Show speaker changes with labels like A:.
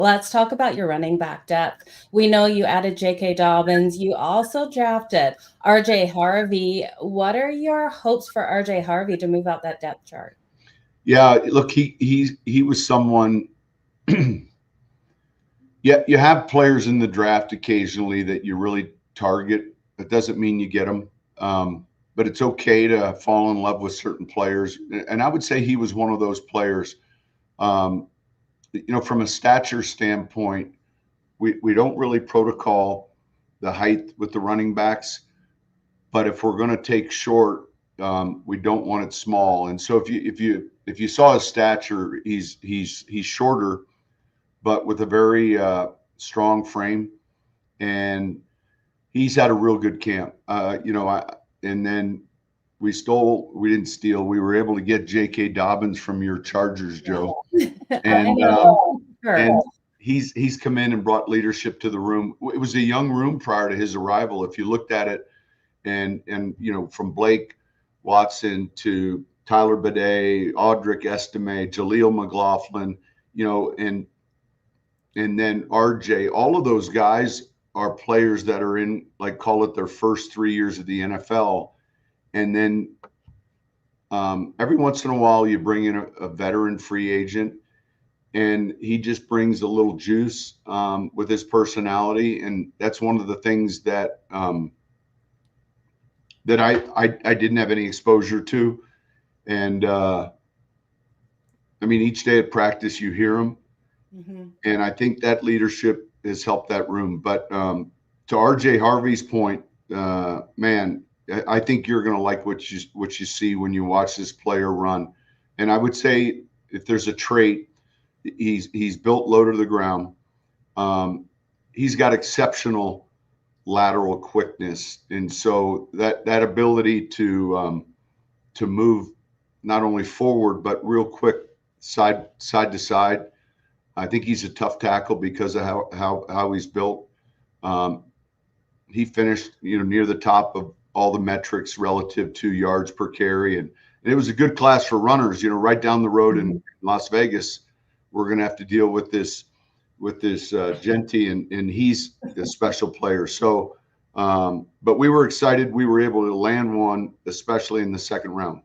A: Let's talk about your running back depth. We know you added J.K. Dobbins. You also drafted R.J. Harvey. What are your hopes for R.J. Harvey to move out that depth chart?
B: Yeah, look, he was someone. Yeah, you have players in the draft occasionally that you really target. That doesn't mean you get them, but it's okay to fall in love with certain players. And I would say he was one of those players. Um, from a stature standpoint, we don't really protocol the height with the running backs, but if we're going to take short, we don't want it small. And so if you saw his stature, he's shorter, but with a very strong frame, and he's had a real good camp. And then we didn't steal. We were able to get J.K. Dobbins from your Chargers, Joe,
A: Yeah. I
B: and
A: know. Sure.
B: and he's come in and brought leadership to the room. It was a young room prior to his arrival. If you looked at it, and from Blake Watson to Tyler Bidet, Audric Estime, Jaleel McLaughlin, and then RJ, all of those guys are players that are in, like, call it their first 3 years of the NFL. And then every once in a while you bring in a veteran free agent, and he just brings a little juice with his personality. And that's one of the things that I didn't have any exposure to. And I mean, each day at practice you hear him,
A: Hmm.
B: and I think that leadership has helped that room. But to RJ Harvey's point, man, I think you're going to like what you see when you watch this player run. And I would say, if there's a trait, he's built low to the ground. Um, he's got exceptional lateral quickness, and so that ability to move not only forward but real quick side to side. I think he's a tough tackle because of how he's built. Um, he finished near the top of all the metrics relative to yards per carry, and it was a good class for runners. Right down the road in Las Vegas, we're going to have to deal with this Genti, and he's a special player. So, but we were excited. We were able to land one, especially in the second round.